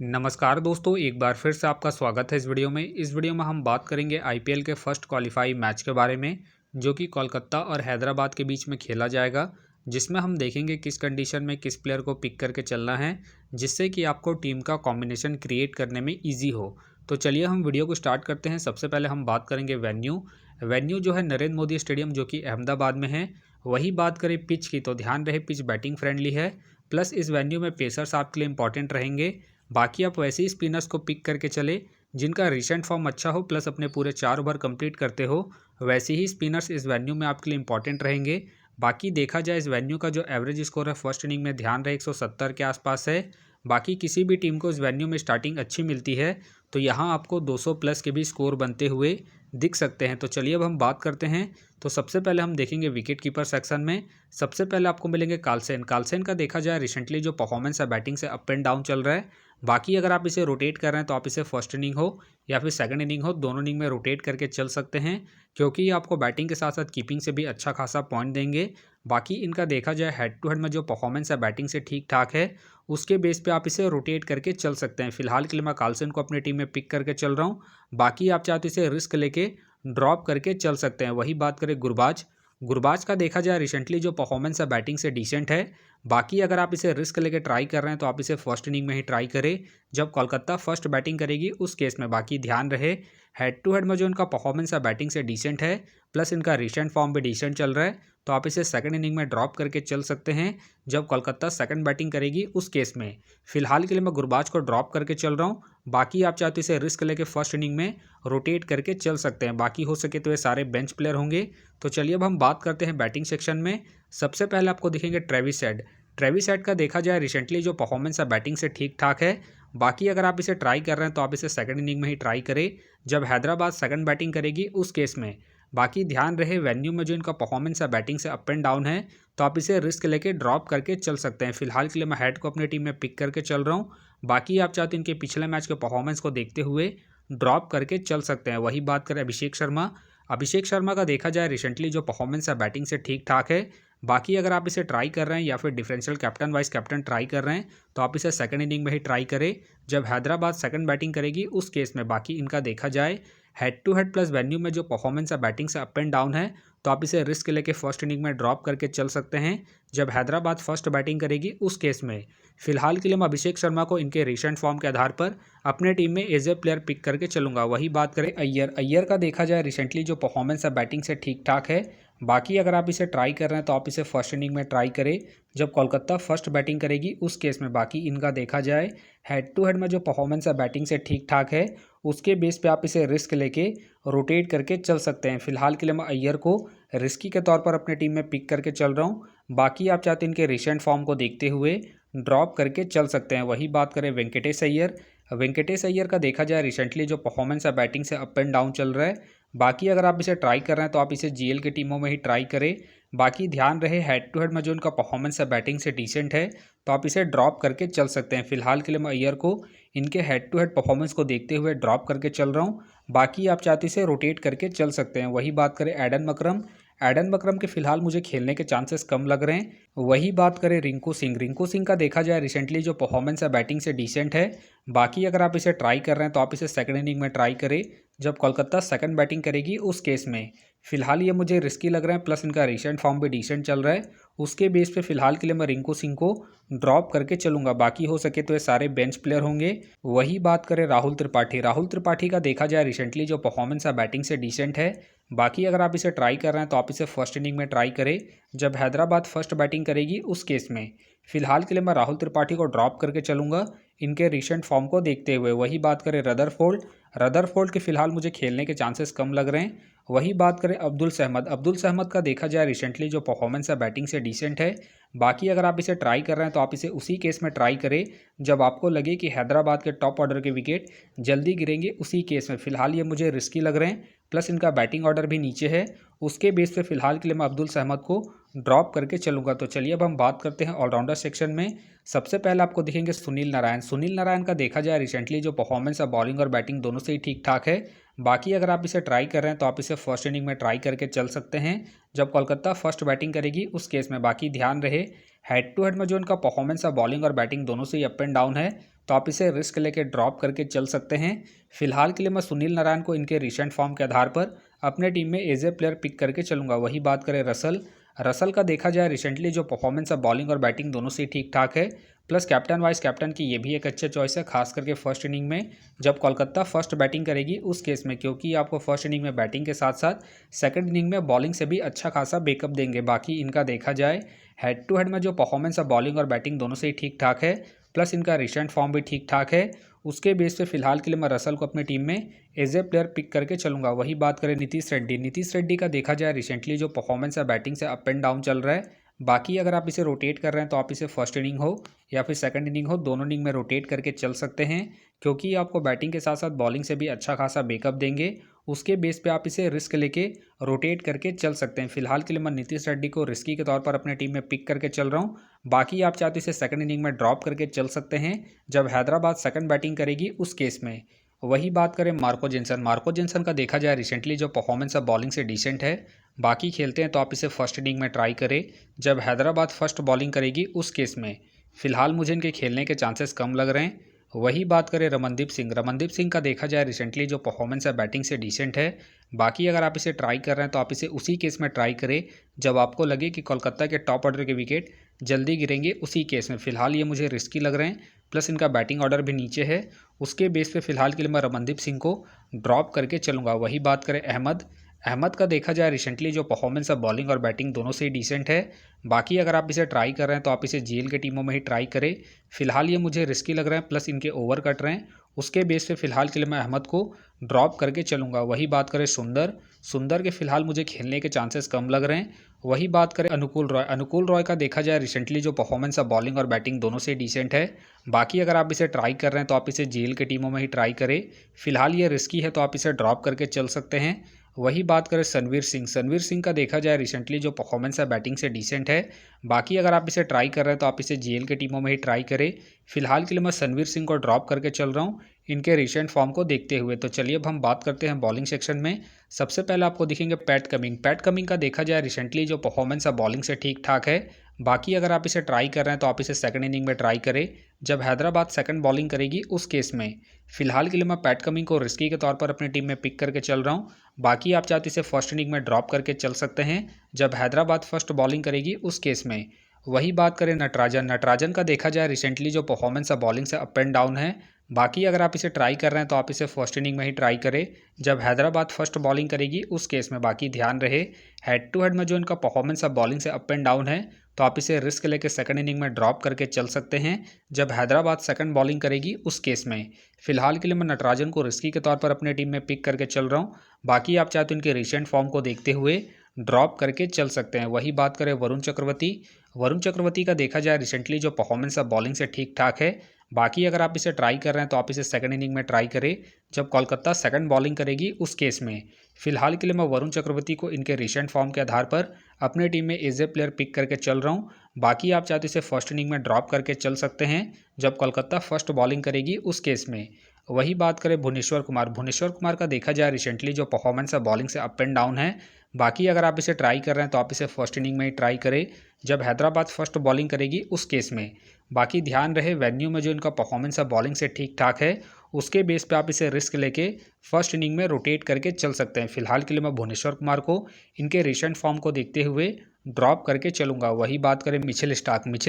नमस्कार दोस्तों, एक बार फिर से आपका स्वागत है इस वीडियो में। इस वीडियो में हम बात करेंगे आईपीएल के फर्स्ट क्वालिफाई मैच के बारे में, जो कि कोलकाता और हैदराबाद के बीच में खेला जाएगा, जिसमें हम देखेंगे किस कंडीशन में किस प्लेयर को पिक करके चलना है, जिससे कि आपको टीम का कॉम्बिनेशन क्रिएट करने में ईजी हो। तो चलिए हम वीडियो को स्टार्ट करते हैं। सबसे पहले हम बात करेंगे वेन्यू जो है नरेंद्र मोदी स्टेडियम, जो कि अहमदाबाद में है। वही बात करें पिच की, तो ध्यान रहे पिच बैटिंग फ्रेंडली है, प्लस इस वेन्यू में पेसर्स आपके लिए इंपॉर्टेंट रहेंगे। बाकी आप वैसे ही स्पिनर्स को पिक करके चले जिनका रिसेंट फॉर्म अच्छा हो, प्लस अपने पूरे 4 ओवर कंप्लीट करते हो। वैसे ही स्पिनर्स इस वेन्यू में आपके लिए इंपॉर्टेंट रहेंगे। बाकी देखा जाए इस वेन्यू का जो एवरेज स्कोर है फर्स्ट इनिंग में, ध्यान रहे 170 के आसपास है। बाकी किसी भी टीम को इस वेन्यू में स्टार्टिंग अच्छी मिलती है, तो यहाँ आपको 200 प्लस के भी स्कोर बनते हुए दिख सकते हैं। तो चलिए अब हम बात करते हैं। तो सबसे पहले हम देखेंगे विकेट कीपर सेक्शन में। सबसे पहले आपको मिलेंगे कार्लसेन का देखा जाए रिसेंटली जो परफॉर्मेंस है बैटिंग से अप एंड डाउन चल रहा है। बाकी अगर आप इसे रोटेट कर रहे हैं तो आप इसे फर्स्ट इनिंग हो या फिर सेकंड इनिंग हो, दोनों इनिंग में रोटेट करके चल सकते हैं, क्योंकि ये आपको बैटिंग के साथ साथ कीपिंग से भी अच्छा खासा पॉइंट देंगे। बाकी इनका देखा जाए हेड टू हेड में जो परफॉर्मेंस है बैटिंग से ठीक ठाक है, उसके बेस पे आप इसे रोटेट करके चल सकते हैं। फिलहाल के लिए मैं कार्लसेन को अपनी टीम में पिक करके चल रहा हूँ। बाकी आप चाहते इसे रिस्क लेके ड्रॉप करके चल सकते हैं। वही बात करें गुरबाज का देखा जाए रिसेंटली जो परफॉर्मेंस है बैटिंग से डिसेंट है। बाकी अगर आप इसे रिस्क लेके ट्राई कर रहे हैं तो आप इसे फर्स्ट इनिंग में ही ट्राई करें जब कोलकाता फर्स्ट बैटिंग करेगी उस केस में। बाकी ध्यान रहे हेड टू हेड में जो इनका परफॉर्मेंस है बैटिंग से डिसेंट है, प्लस इनका रिसेंट फॉर्म भी डिसेंट चल रहा है, तो आप इसे सेकंड इनिंग में ड्रॉप करके चल सकते हैं जब कोलकाता सेकंड बैटिंग करेगी उस केस में। फिलहाल के लिए मैं गुरबाज को ड्रॉप करके चल रहा हूँ। बाकी आप चाहते इसे रिस्क लेके फर्स्ट इनिंग में रोटेट करके चल सकते हैं। बाकी हो सके तो ये सारे बेंच प्लेयर होंगे। तो चलिए अब हम बात करते हैं बैटिंग सेक्शन में। सबसे पहले आपको दिखेंगे ट्रेविस हेड का देखा जाए रिसेंटली जो परफॉर्मेंस है बैटिंग से ठीक ठाक है। बाकी अगर आप इसे ट्राई कर रहे हैं तो आप इसे सेकंड इनिंग में ही ट्राई करें जब हैदराबाद सेकंड बैटिंग करेगी उस केस में। बाकी ध्यान रहे वेन्यू में जो इनका परफॉर्मेंस है बैटिंग से अप एंड डाउन है, तो आप इसे रिस्क लेके ड्रॉप करके चल सकते हैं। फिलहाल के लिए मैं हेड को अपनी टीम में पिक करके चल रहा हूँ। बाकी आप चाहते इनके पिछले मैच के परफॉर्मेंस को देखते हुए ड्रॉप करके चल सकते हैं। वही बात करें अभिषेक शर्मा का देखा जाए रिसेंटली जो परफॉर्मेंस है बैटिंग से ठीक ठाक है। बाकी अगर आप इसे ट्राई कर रहे हैं या फिर differential captain vice captain try कर रहे हैं तो आप इसे सेकंड इनिंग में ही ट्राई करें जब हैदराबाद सेकंड बैटिंग करेगी उस केस में। बाकी इनका देखा जाए head to head plus venue में जो परफॉर्मेंस है बैटिंग से अप एंड डाउन है, तो आप इसे रिस्क लेके फर्स्ट इनिंग में ड्रॉप करके चल सकते हैं जब हैदराबाद फर्स्ट बैटिंग करेगी उस केस में। फिलहाल के लिए मैं अभिषेक शर्मा को इनके रिसेंट फॉर्म के आधार पर अपने टीम में एज ए प्लेयर पिक करके चलूंगा। वही बात करें अय्यर का देखा जाए रिसेंटली जो परफॉर्मेंस है बैटिंग से ठीक ठाक है। बाकी अगर आप इसे ट्राई कर रहे हैं तो आप इसे फर्स्ट इनिंग में ट्राई करें जब कोलकाता फर्स्ट बैटिंग करेगी उस केस में। बाकी इनका देखा जाए हेड टू हेड में जो परफॉर्मेंस है बैटिंग से ठीक ठाक है, उसके बेस पे आप इसे रिस्क लेके रोटेट करके चल सकते हैं। फिलहाल के लिए मैं अय्यर को रिस्की के तौर पर अपने टीम में पिक करके चल रहा हूँ। बाकी आप चाहते हैं इनके रिसेंट फॉर्म को देखते हुए ड्रॉप करके चल सकते हैं। वही बात करें वेंकटेश अय्यर का देखा जाए रिसेंटली जो परफॉर्मेंस है बैटिंग से अप एंड डाउन चल रहा है। बाकी अगर आप इसे ट्राई कर रहे हैं तो आप इसे जीएल की टीमों में ही ट्राई करें। बाकी ध्यान रहे हेड टू हेड में जो उनका परफॉर्मेंस है बैटिंग से डिसेंट है, तो आप इसे ड्रॉप करके चल सकते हैं। फिलहाल के लिए मैं अय्यर को इनके हेड टू हेड परफॉर्मेंस को देखते हुए ड्रॉप करके चल रहा हूँ। बाकी आप चाहते इसे रोटेट करके चल सकते हैं। वही बात करें एडन मकरम के फिलहाल मुझे खेलने के चांसेस कम लग रहे हैं। वही बात करें रिंकू सिंह का देखा जाए रिसेंटली जो परफॉर्मेंस है बैटिंग से डिसेंट है। बाकी अगर आप इसे ट्राई कर रहे हैं तो आप इसे सेकंड इनिंग में ट्राई करें जब कोलकाता सेकंड बैटिंग करेगी उस केस में। फिलहाल ये मुझे रिस्की लग रहा है, प्लस इनका रिसेंट फॉर्म भी डिसेंट चल रहा है। उसके बेस पे फिलहाल के लिए मैं रिंकू सिंह को ड्रॉप करके चलूंगा। बाकी हो सके तो ये सारे बेंच प्लेयर होंगे। वही बात करें राहुल त्रिपाठी का देखा जाए रिसेंटली जो परफॉर्मेंस है बैटिंग से डिसेंट है। बाकी अगर आप इसे ट्राई कर रहे हैं तो आप इसे फर्स्ट इनिंग में ट्राई करें जब हैदराबाद फर्स्ट बैटिंग करेगी उस केस में। फिलहाल के लिए मैं राहुल त्रिपाठी को ड्रॉप करके चलूंगा इनके रिसेंट फॉर्म को देखते हुए। वही बात करें रदरफोल्ड के फिलहाल मुझे खेलने के चांसेस कम लग रहे हैं। वही बात करें अब्दुल सहमद का देखा जाए रिसेंटली जो परफॉर्मेंस है बैटिंग से डिसेंट है। बाकी अगर आप इसे ट्राई कर रहे हैं तो आप इसे उसी केस में ट्राई करें जब आपको लगे कि हैदराबाद के टॉप ऑर्डर के विकेट जल्दी गिरेंगे उसी केस में। फिलहाल ये मुझे रिस्की लग रहे हैं, प्लस इनका बैटिंग ऑर्डर भी नीचे है। उसके बेस पे फिलहाल के लिए मैं अब्दुल सहमद को ड्रॉप करके चलूंगा। तो चलिए अब हम बात करते हैं ऑलराउंडर सेक्शन में। सबसे पहले आपको दिखेंगे सुनील नारायण का देखा जाए रिसेंटली जो परफॉर्मेंस है बॉलिंग और बैटिंग दोनों से ही ठीक ठाक है। बाकी अगर आप इसे ट्राई कर रहे हैं तो आप इसे फर्स्ट इनिंग में ट्राई करके चल सकते हैं जब कोलकाता फर्स्ट बैटिंग करेगी उस केस में। बाकी ध्यान रहे हेड टू हेड में जो इनका परफॉर्मेंस है बॉलिंग और बैटिंग दोनों से ही अप एंड डाउन है, तो आप इसे रिस्क लेके ड्रॉप करके चल सकते हैं। फिलहाल के लिए मैं सुनील नारायण को इनके रिसेंट फॉर्म के आधार पर अपने टीम में एज ए प्लेयर पिक करके चलूँगा। वही बात करें रसल का देखा जाए रिसेंटली जो परफॉर्मेंस है बॉलिंग और बैटिंग दोनों से ठीक ठाक है, प्लस कैप्टन वाइस कैप्टन की ये भी एक अच्छे चॉइस है, खास करके फर्स्ट इनिंग में जब कोलकाता फर्स्ट बैटिंग करेगी उस केस में, क्योंकि आपको फर्स्ट इनिंग में बैटिंग के साथ साथ सेकंड इनिंग में बॉलिंग से भी अच्छा खासा बैकअप देंगे। बाकी इनका देखा जाए हेड टू हेड में जो परफॉर्मेंस है बॉलिंग और बैटिंग दोनों से ही ठीक ठाक है, प्लस इनका रिसेंट फॉर्म भी ठीक ठाक है। उसके बेस पे फिलहाल के लिए मैं रसल को अपनी टीम में एज ए प्लेयर पिक करके चलूँगा। वही बात करें नीतीश रेड्डी का देखा जाए रिसेंटली जो परफॉर्मेंस है बैटिंग से अप एंड डाउन चल रहा है। बाकी अगर आप इसे रोटेट कर रहे हैं तो आप इसे फर्स्ट इनिंग हो या फिर सेकंड इनिंग हो, दोनों इनिंग में रोटेट करके चल सकते हैं, क्योंकि आपको बैटिंग के साथ साथ बॉलिंग से भी अच्छा खासा बैकअप देंगे। उसके बेस पे आप इसे रिस्क लेके रोटेट करके चल सकते हैं। फिलहाल के लिए मैं नीतीश रेड्डी को रिस्की के तौर पर अपने टीम में पिक करके चल रहा हूँ। बाकी आप चाहते इसे सेकंड इनिंग में ड्रॉप करके चल सकते हैं जब हैदराबाद सेकंड बैटिंग करेगी उस केस में। वही बात करें मार्को जेंसन का देखा जाए रिसेंटली जो परफॉर्मेंस है बॉलिंग से डिसेंट है। बाकी खेलते हैं तो आप इसे फर्स्ट इनिंग में ट्राई करें जब हैदराबाद फर्स्ट बॉलिंग करेगी उस केस में। फिलहाल मुझे इनके खेलने के चांसेस कम लग रहे हैं। वही बात करें रमनदीप सिंह का देखा जाए रिसेंटली जो परफॉर्मेंस है बैटिंग से डिसेंट है। बाकी अगर आप इसे ट्राई कर रहे हैं तो आप इसे उसी केस में ट्राई करें जब आपको लगे कि कोलकाता के टॉप ऑर्डर के विकेट जल्दी गिरेंगे, उसी केस में। फिलहाल ये मुझे रिस्की लग रहे हैं, प्लस इनका बैटिंग ऑर्डर भी नीचे है। उसके बेस पे फिलहाल के लिए मैं रमनदीप सिंह को ड्रॉप करके चलूँगा। वही बात करें अहमद का देखा जाए रिसेंटली जो परफॉर्मेंस है बॉलिंग और बैटिंग दोनों से ही डिसेंट है। बाकी अगर आप इसे ट्राई कर रहे हैं तो आप इसे जीएल के टीमों में ही ट्राई करें। फिलहाल ये मुझे रिस्की लग रहे हैं, प्लस इनके ओवर कट रहे हैं। उसके बेस पे फिलहाल के लिए मैं अहमद को ड्रॉप करके चलूँगा। वही बात करें सुंदर के फिलहाल मुझे खेलने के चांसेस कम लग रहे हैं। वही बात करें अनुकूल रॉय का देखा जाए रिसेंटली जो परफॉर्मेंस है बॉलिंग और बैटिंग दोनों से डिसेंट है। बाकी अगर आप इसे ट्राई कर रहे हैं तो आप इसे जीएल के टीमों में ही ट्राई करें। फिलहाल ये रिस्की है तो आप इसे ड्रॉप करके चल सकते हैं। वही बात करें सनवीर सिंह का देखा जाए रिसेंटली जो परफॉर्मेंस है बैटिंग से डिसेंट है। बाकी अगर आप इसे ट्राई कर रहे हैं तो आप इसे जीएल के टीमों में ही ट्राई करें। फिलहाल के लिए मैं सनवीर सिंह को ड्रॉप करके चल रहा हूँ इनके रिसेंट फॉर्म को देखते हुए। तो चलिए अब हम बात करते हैं बॉलिंग सेक्शन में। सबसे पहले आपको दिखेंगे पैट कमिंग का देखा जाए रिसेंटली जो परफॉर्मेंस है बॉलिंग से ठीक ठाक है। बाकी अगर आप इसे ट्राई कर रहे हैं तो आप इसे सेकंड इनिंग में ट्राई करें जब हैदराबाद सेकंड बॉलिंग करेगी उस केस में। फिलहाल के लिए मैं पैट कमिंग को रिस्की के तौर पर अपनी टीम में पिक करके चल रहा हूँ। बाकी आप चाहते इसे फर्स्ट इनिंग में ड्रॉप करके चल सकते हैं जब हैदराबाद फर्स्ट बॉलिंग करेगी उस केस में। वही बात करें नटराजन का देखा जाए रिसेंटली जो परफॉर्मेंस है बॉलिंग से अप एंड डाउन है। बाकी अगर आप इसे ट्राई कर रहे हैं तो आप इसे फर्स्ट इनिंग में ही ट्राई करें जब हैदराबाद फर्स्ट बॉलिंग करेगी उस केस में। बाकी ध्यान रहे हेड टू हेड में जो इनका परफॉर्मेंस है बॉलिंग से अप एंड डाउन है, तो आप इसे रिस्क लेके सेकंड इनिंग में ड्रॉप करके चल सकते हैं जब हैदराबाद सेकंड बॉलिंग करेगी उस केस में। फिलहाल के लिए मैं नटराजन को रिस्की के तौर पर अपने टीम में पिक करके चल रहा हूँ। बाकी आप चाहे तो इनके रिसेंट फॉर्म को देखते हुए ड्रॉप करके चल सकते हैं। वही बात करें वरुण चक्रवर्ती का देखा जाए रिसेंटली जो परफॉर्मेंस है बॉलिंग से ठीक ठाक है। बाकी अगर आप इसे ट्राई कर रहे हैं तो आप इसे सेकंड इनिंग में ट्राई करें जब कोलकाता सेकंड बॉलिंग करेगी उस केस में। फिलहाल के लिए मैं वरुण चक्रवर्ती को इनके रिसेंट फॉर्म के आधार पर अपने टीम में एज ए प्लेयर पिक करके चल रहा हूँ। बाकी आप चाहते इसे फर्स्ट इनिंग में ड्रॉप करके चल सकते हैं जब कोलकाता फर्स्ट बॉलिंग करेगी उस केस में। वही बात करें भुवनेश्वर कुमार का देखा जाए रिसेंटली जो परफॉर्मेंस है बॉलिंग से अप एंड डाउन है। बाकी अगर आप इसे ट्राई कर रहे हैं तो आप इसे फर्स्ट इनिंग में ही ट्राई करें जब हैदराबाद फर्स्ट बॉलिंग करेगी उस केस में। बाकी ध्यान रहे वेन्यू में जो इनका परफॉर्मेंस है बॉलिंग से ठीक ठाक है, उसके बेस पे आप इसे रिस्क लेके फर्स्ट इनिंग में रोटेट करके चल सकते हैं। फिलहाल के लिए मैं भुवनेश्वर कुमार को इनके रिसेंट फॉर्म को देखते हुए ड्रॉप करके चलूँगा। वही बात करें मिचेल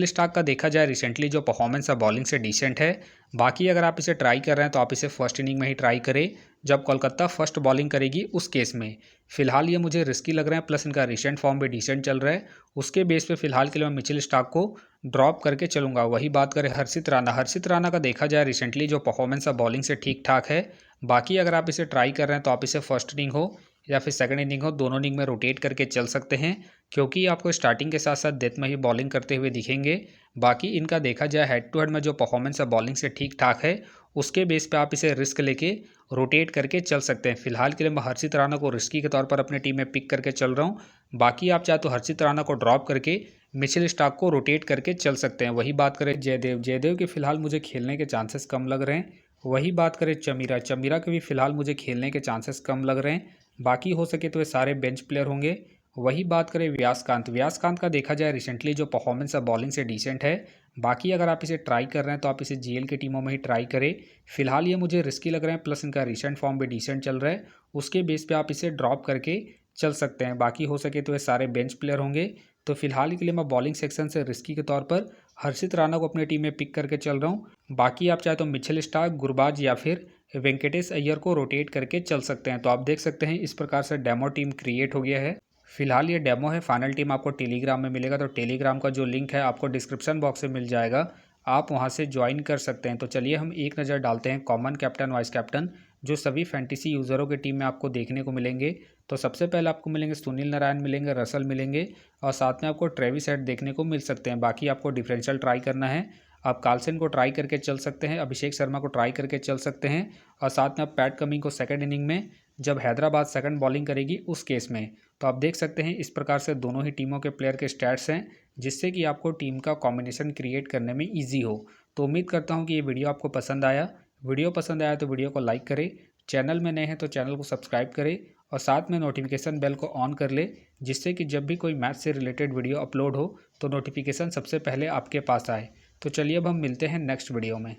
स्टार्क का देखा जाए रिसेंटली जो परफॉर्मेंस है बॉलिंग से डिसेंट है। बाकी अगर आप इसे ट्राई कर रहे हैं तो आप इसे फर्स्ट इनिंग में ही ट्राई करें जब कोलकाता फर्स्ट बॉलिंग करेगी उस केस में। फिलहाल ये मुझे रिस्की लग रहे हैं, प्लस इनका रिसेंट फॉर्म भी डिसेंट चल रहा है। उसके बेस पे फिलहाल के लिए मैं मिचेल स्टार्क को ड्रॉप करके चलूँगा। वही बात करें हर्षित राणा का देखा जाए रिसेंटली जो परफॉर्मेंस है बॉलिंग से ठीक ठाक है। बाकी अगर आप इसे ट्राई कर रहे हैं तो आप इसे फर्स्ट इनिंग हो या फिर सेकंड इनिंग हो, दोनों इनिंग में रोटेट करके चल सकते हैं, क्योंकि आपको स्टार्टिंग के साथ साथ डेथ में ही बॉलिंग करते हुए दिखेंगे। बाकी इनका देखा जाए हेड टू हेड में जो परफॉर्मेंस है बॉलिंग से ठीक ठाक है, उसके बेस पे आप इसे रिस्क लेके रोटेट करके चल सकते हैं। फिलहाल के लिए मैं हर्षित राणा को रिस्की के तौर पर अपने टीम में पिक करके चल रहा हूँ। बाकी आप चाहे तो हर्षित राणा को ड्रॉप करके मिचेल स्टार्क को रोटेट करके चल सकते हैं। वही बात करें जयदेव के फिलहाल मुझे खेलने के चांसेस कम लग रहे हैं। वही बात करें चमीरा के भी फिलहाल मुझे खेलने के चांसेस कम लग रहे हैं। बाकी हो सके तो ये सारे बेंच प्लेयर होंगे। वही बात करें व्यासकांत का देखा जाए रिसेंटली जो परफॉर्मेंस है बॉलिंग से डिसेंट है। बाकी अगर आप इसे ट्राई कर रहे हैं तो आप इसे जीएल की टीमों में ही ट्राई करें। फिलहाल ये मुझे रिस्की लग रहे हैं, प्लस इनका रिसेंट फॉर्म भी डिसेंट चल रहा है। उसके बेस पे आप इसे ड्रॉप करके चल सकते हैं। बाकी हो सके तो ये सारे बेंच प्लेयर होंगे। तो फिलहाल के लिए मैं बॉलिंग सेक्शन से रिस्की के तौर पर हर्षित राणा को अपनी टीम में पिक करके चल रहा हूँ। बाकी आप चाहे तो मिचेल स्टार्क, गुरबाज या फिर वेंकटेश अय्यर को रोटेट करके चल सकते हैं। तो आप देख सकते हैं इस प्रकार से डेमो टीम क्रिएट हो गया है। फिलहाल ये डेमो है, फाइनल टीम आपको टेलीग्राम में मिलेगा। तो टेलीग्राम का जो लिंक है आपको डिस्क्रिप्शन बॉक्स में मिल जाएगा, आप वहां से ज्वाइन कर सकते हैं। तो चलिए हम एक नज़र डालते हैं कॉमन कैप्टन, वाइस कैप्टन जो सभी फैंटेसी यूज़रों की टीम में आपको देखने को मिलेंगे। तो सबसे पहले आपको मिलेंगे सुनील नारायण मिलेंगे, रसल मिलेंगे और साथ में आपको ट्रेविस हेड देखने को मिल सकते हैं। बाकी आपको डिफरेंशियल ट्राई करना है, आप कार्लसन को ट्राई करके चल सकते हैं, अभिषेक शर्मा को ट्राई करके चल सकते हैं और साथ में आप पैट कमिंग को सेकंड इनिंग में जब हैदराबाद सेकंड बॉलिंग करेगी उस केस में। तो आप देख सकते हैं इस प्रकार से दोनों ही टीमों के प्लेयर के स्टैट्स हैं, जिससे कि आपको टीम का कॉम्बिनेशन क्रिएट करने में ईजी हो। तो उम्मीद करता हूँ कि ये वीडियो आपको पसंद आया। वीडियो पसंद आया तो वीडियो को लाइक करें, चैनल में नए हैं तो चैनल को सब्सक्राइब करें और साथ में नोटिफिकेशन बेल को ऑन कर ले, जिससे कि जब भी कोई मैच से रिलेटेड वीडियो अपलोड हो तो नोटिफिकेशन सबसे पहले आपके पास आए। तो चलिए अब हम मिलते हैं नेक्स्ट वीडियो में।